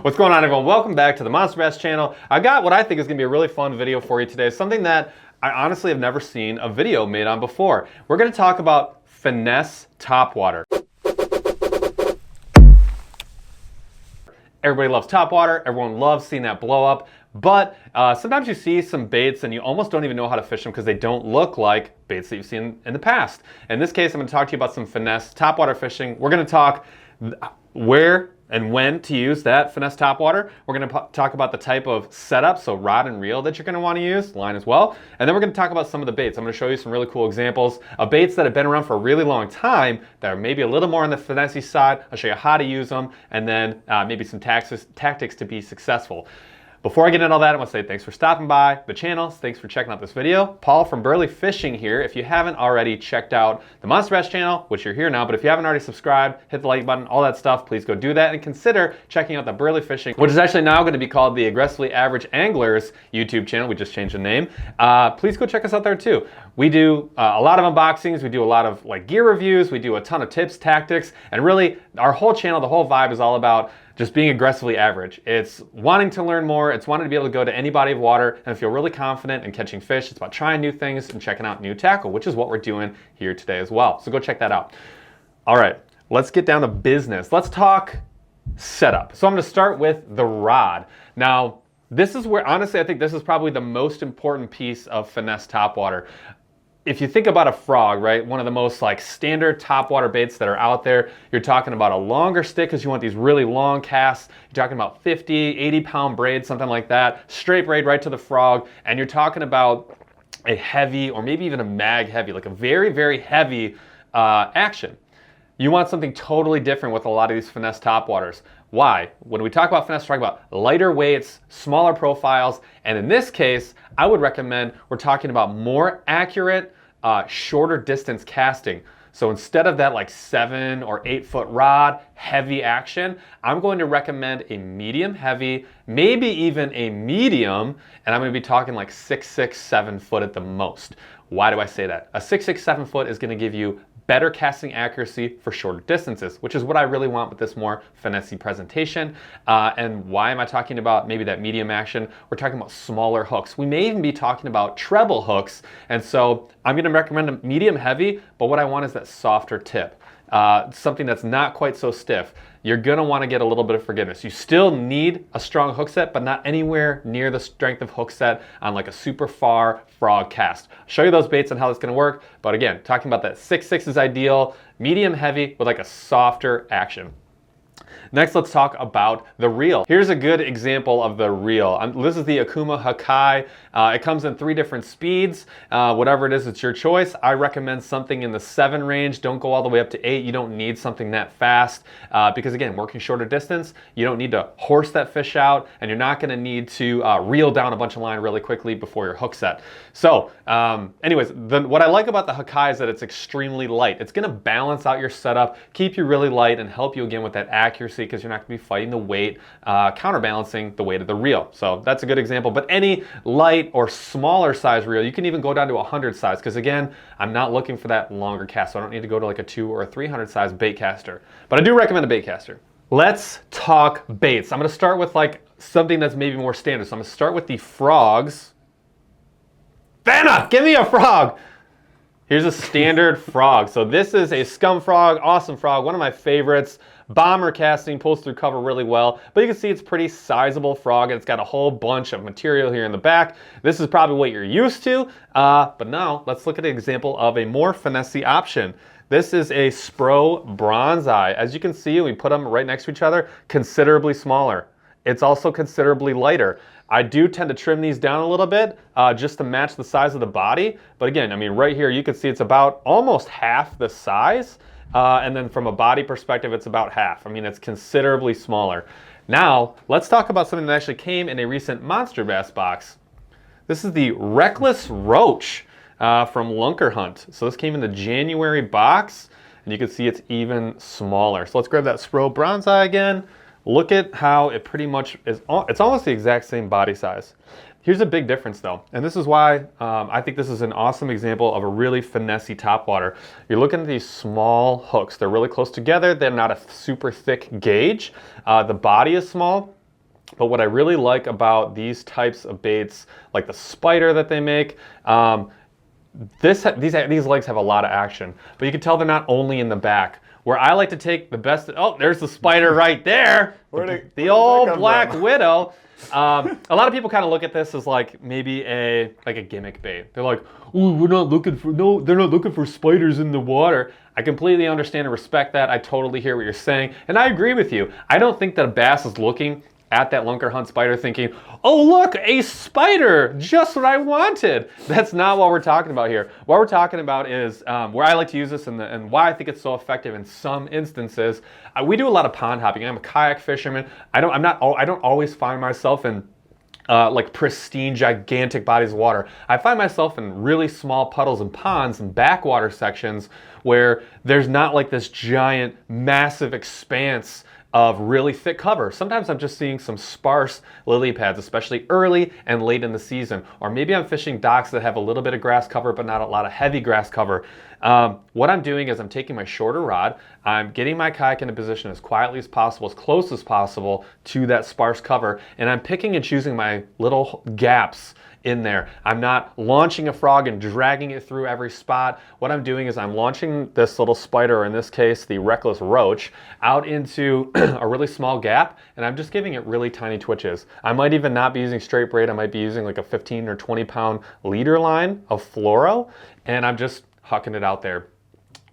What's going on, everyone? Welcome back to the Monster Bass channel. I got what I think is going to be a really fun video for you today. Something that I honestly have never seen a video made on before. We're going to talk about Finesse Topwater. Everybody loves topwater. Everyone loves seeing that blow up. But sometimes you see some baits and you almost don't even know how to fish them because they don't look like baits that you've seen in the past. In this case, I'm going to talk to you about some finesse topwater fishing. We're going to talk where and when to use that finesse topwater. We're going to talk about the type of setup, so rod and reel that you're going to want to use, line as well. And then we're going to talk about some of the baits. I'm going to show you some really cool examples of baits that have been around for a really long time that are maybe a little more on the finesse side. I'll show you how to use them and then maybe some tactics to be successful. Before I get into all that, I want to say thanks for stopping by the channel. Thanks for checking out this video. Paul from Burley Fishing here. If you haven't already checked out the Monster Bass channel, which you're here now, but if you haven't already subscribed, hit the like button, all that stuff, please go do that and consider checking out the Burley Fishing, which is actually now going to be called the Aggressively Average Anglers YouTube channel. We just changed the name. Please go check us out there too. We do a lot of unboxings. We do a lot of gear reviews. We do a ton of tips, tactics, and really our whole channel, the whole vibe is all about just being aggressively average. It's wanting to learn more. It's wanting to be able to go to any body of water and feel really confident in catching fish. It's about trying new things and checking out new tackle, which is what we're doing here today as well. So go check that out. All right, let's get down to business. Let's talk setup. So I'm gonna start with the rod. Now, this is where, honestly, I think this is probably the most important piece of finesse topwater. If you think about a frog, right, one of the most standard topwater baits that are out there, you're talking about a longer stick because you want these really long casts. You're talking about 50, 80 pound braid, something like that, straight braid right to the frog. And you're talking about a heavy or maybe even a mag heavy, like a very, very heavy action. You want something totally different with a lot of these finesse topwaters. Why? When we talk about finesse, we're talking about lighter weights, smaller profiles, and in this case, I would recommend we're talking about more accurate, shorter distance casting. So instead of that 7 or 8 foot rod, heavy action, I'm going to recommend a medium heavy, maybe even a medium, and I'm going to be talking 6'6", 7 foot at the most. Why do I say that? A 6'6", 7 foot is going to give you better casting accuracy for shorter distances, which is what I really want with this more finesse-y presentation. And why am I talking about maybe that medium action? We're talking about smaller hooks. We may even be talking about treble hooks. And so I'm gonna recommend a medium heavy, but what I want is that softer tip. Something that's not quite so stiff. You're gonna wanna get a little bit of forgiveness. You still need a strong hook set, but not anywhere near the strength of hook set on a super far frog cast. I'll show you those baits and how that's gonna work, but again, talking about that 6'6" is ideal, medium heavy with a softer action. Next, let's talk about the reel. Here's a good example of the reel. This is the Okuma Hakai. It comes in 3 different speeds. Whatever it is, it's your choice. I recommend something in the 7 range. Don't go all the way up to 8. You don't need something that fast because again, working shorter distance, you don't need to horse that fish out and you're not gonna need to reel down a bunch of line really quickly before your hook set. So anyways, what I like about the Hakai is that it's extremely light. It's gonna balance out your setup, keep you really light and help you again with that accuracy because you're not going to be fighting the weight, counterbalancing the weight of the reel. So that's a good example. But any light or smaller size reel, you can even go down to 100 size because again, I'm not looking for that longer cast. So I don't need to go to a 200 or a 300 size bait caster. But I do recommend a bait caster. Let's talk baits. I'm going to start with something that's maybe more standard. So I'm going to start with the frogs. Vanna, give me a frog. Here's a standard frog. So this is a Scum frog, awesome frog, one of my favorites. Bomber casting, pulls through cover really well, but you can see it's pretty sizable frog and it's got a whole bunch of material here in the back. This is probably what you're used to, but now let's look at an example of a more finesse option. This is a Spro Bronzeye. As you can see, we put them right next to each other, considerably smaller. It's also considerably lighter. I do tend to trim these down a little bit just to match the size of the body. But again, I mean, right here, you can see it's about almost half the size. And then from a body perspective, it's about half. I mean, it's considerably smaller. Now, let's talk about something that actually came in a recent Monster Bass box. This is the Reckless Roach from LUNKERHUNT. So this came in the January box, and you can see it's even smaller. So let's grab that Spro Bronzeye again. Look at how it pretty much is, it's almost the exact same body size. Here's a big difference though, and this is why I think this is an awesome example of a really finesse-y topwater. You're looking at these small hooks. They're really close together. They're not a super thick gauge. The body is small. But what I really like about these types of baits, like the spider that they make, these legs have a lot of action, but you can tell they're not only in the back. Where I like to take the best, oh, there's the spider right there. The old Black Widow. A lot of people kind of look at this as like maybe a gimmick bait. They're like, oh, they're not looking for spiders in the water. I completely understand and respect that. I totally hear what you're saying, and I agree with you. I don't think that a bass is looking at that Lunkerhunt spider thinking, oh look, a spider, just what I wanted. That's not what we're talking about here. What we're talking about is where I like to use this and why I think it's so effective in some instances. We do a lot of pond hopping. I'm a kayak fisherman. I don't always find myself in like pristine, gigantic bodies of water. I find myself in really small puddles and ponds and backwater sections where there's not like this giant, massive expanse of really thick cover. Sometimes I'm just seeing some sparse lily pads, especially early and late in the season. Or maybe I'm fishing docks that have a little bit of grass cover, but not a lot of heavy grass cover. What I'm doing is I'm taking my shorter rod, I'm getting my kayak in a position as quietly as possible, as close as possible to that sparse cover, and I'm picking and choosing my little gaps in there. I'm not launching a frog and dragging it through every spot. What I'm doing is I'm launching this little spider, or in this case, the reckless roach, out into a really small gap, and I'm just giving it really tiny twitches. I might even not be using straight braid. I might be using like a 15 or 20 pound leader line of fluoro, and I'm just hucking it out there.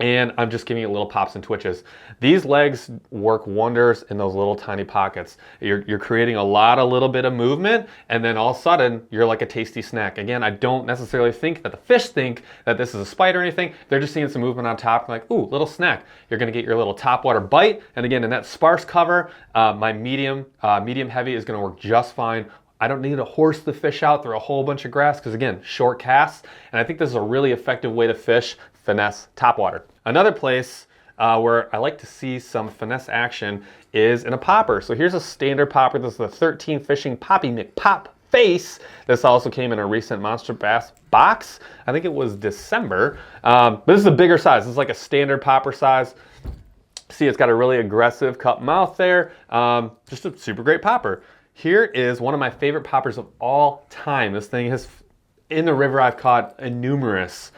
And I'm just giving it little pops and twitches. These legs work wonders in those little tiny pockets. You're creating a little bit of movement, and then all of a sudden, you're like a tasty snack. Again, I don't necessarily think that the fish think that this is a spider or anything. They're just seeing some movement on top, like, ooh, little snack. You're gonna get your little topwater bite, and again, in that sparse cover, my medium heavy is gonna work just fine. I don't need to horse the fish out through a whole bunch of grass because, again, short casts, and I think this is a really effective way to fish finesse topwater. Another place where I like to see some finesse action is in a popper. So here's a standard popper. This is the 13 Fishing Poppy McPop Face. This also came in a recent Monster Bass box. I think it was December, but this is a bigger size. This is like a standard popper size. See, it's got a really aggressive cup mouth there. Just a super great popper. Here is one of my favorite poppers of all time. This thing has, in the river, I've caught numerous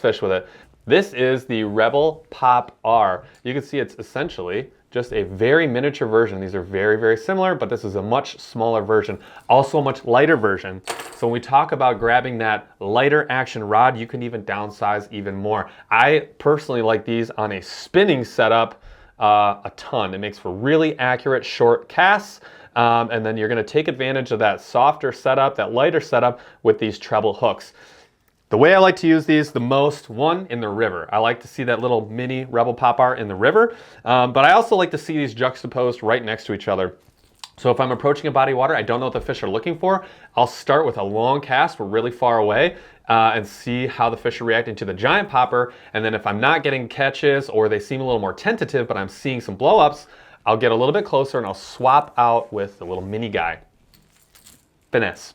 fish with it. This is the Rebel Pop R. You can see it's essentially just a very miniature version. These are very, very similar, but this is a much smaller version, also a much lighter version. So when we talk about grabbing that lighter action rod, you can even downsize even more. I personally like these on a spinning setup a ton. It makes for really accurate short casts. And then you're going to take advantage of that softer setup, that lighter setup with these treble hooks. The way I like to use these the most, one, in the river. I like to see that little mini Rebel Pop R in the river, but I also like to see these juxtaposed right next to each other. So if I'm approaching a body of water, I don't know what the fish are looking for, I'll start with a long cast, we're really far away, and see how the fish are reacting to the giant popper. And then if I'm not getting catches or they seem a little more tentative, but I'm seeing some blow-ups, I'll get a little bit closer and I'll swap out with the little mini guy. Finesse.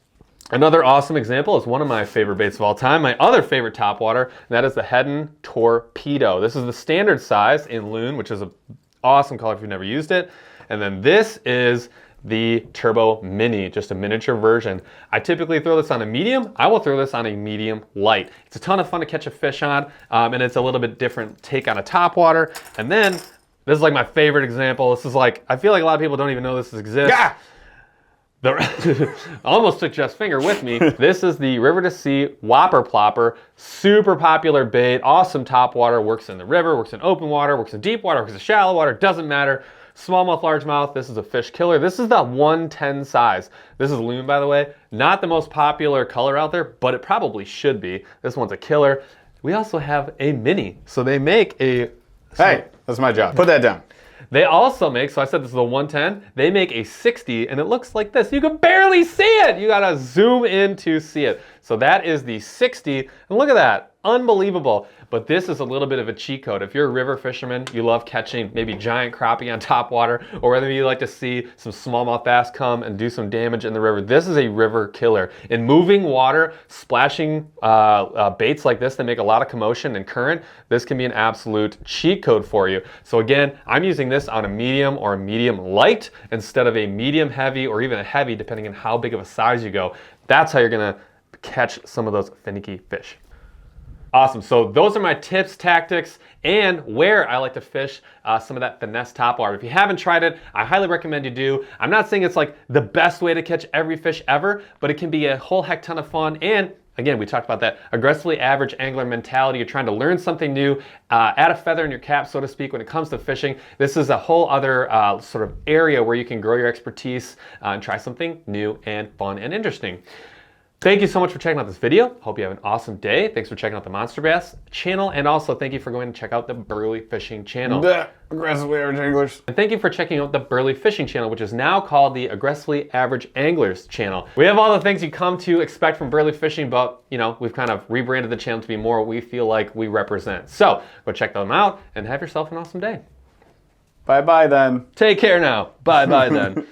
Another awesome example is one of my favorite baits of all time, my other favorite topwater, and that is the Heddon Torpedo. This is the standard size in Loon, which is an awesome color if you've never used it. And then this is the Turbo Mini, just a miniature version. I typically throw this on a medium. I will throw this on a medium light. It's a ton of fun to catch a fish on, and it's a little bit different take on a topwater. And then this is like my favorite example. This is like, I feel like a lot of people don't even know this exists. Yeah! Almost took Jeff's finger with me. This is the River to Sea Whopper Plopper. Super popular bait, awesome topwater, works in the river, works in open water, works in deep water, works in shallow water, doesn't matter. Smallmouth, largemouth, this is a fish killer. This is the 110 size. This is Loon, by the way. Not the most popular color out there, but it probably should be. This one's a killer. We also have a mini. So they make a... Hey, that's my job. Put that down. They also make, so I said this is a 110, they make a 60, and it looks like this. You can barely see it. You gotta zoom in to see it. So that is the 60, and look at that, unbelievable. but this is a little bit of a cheat code. If you're a river fisherman, you love catching maybe giant crappie on top water, or whether you like to see some smallmouth bass come and do some damage in the river, this is a river killer. In moving water, splashing baits like this that make a lot of commotion and current, this can be an absolute cheat code for you. So again, I'm using this on a medium or a medium light instead of a medium heavy or even a heavy, depending on how big of a size you go. That's how you're gonna catch some of those finicky fish. Awesome, so those are my tips, tactics, and where I like to fish some of that finesse topwater. If you haven't tried it, I highly recommend you do. I'm not saying it's like the best way to catch every fish ever, but it can be a whole heck ton of fun. And again, we talked about that aggressively average angler mentality. You're trying to learn something new, add a feather in your cap, so to speak, when it comes to fishing. This is a whole other sort of area where you can grow your expertise and try something new and fun and interesting. Thank you so much for checking out this video. Hope you have an awesome day. Thanks for checking out the Monster Bass channel, and also thank you for going to check out the Burley Fishing channel. Aggressively average anglers. And thank you for checking out the Burley Fishing channel, which is now called the Aggressively Average Anglers channel. We have all the things you come to expect from Burley Fishing, but you know, we've kind of rebranded the channel to be more what we feel like we represent. So go check them out and have yourself an awesome day. Bye-bye then. Take care now. Bye-bye then.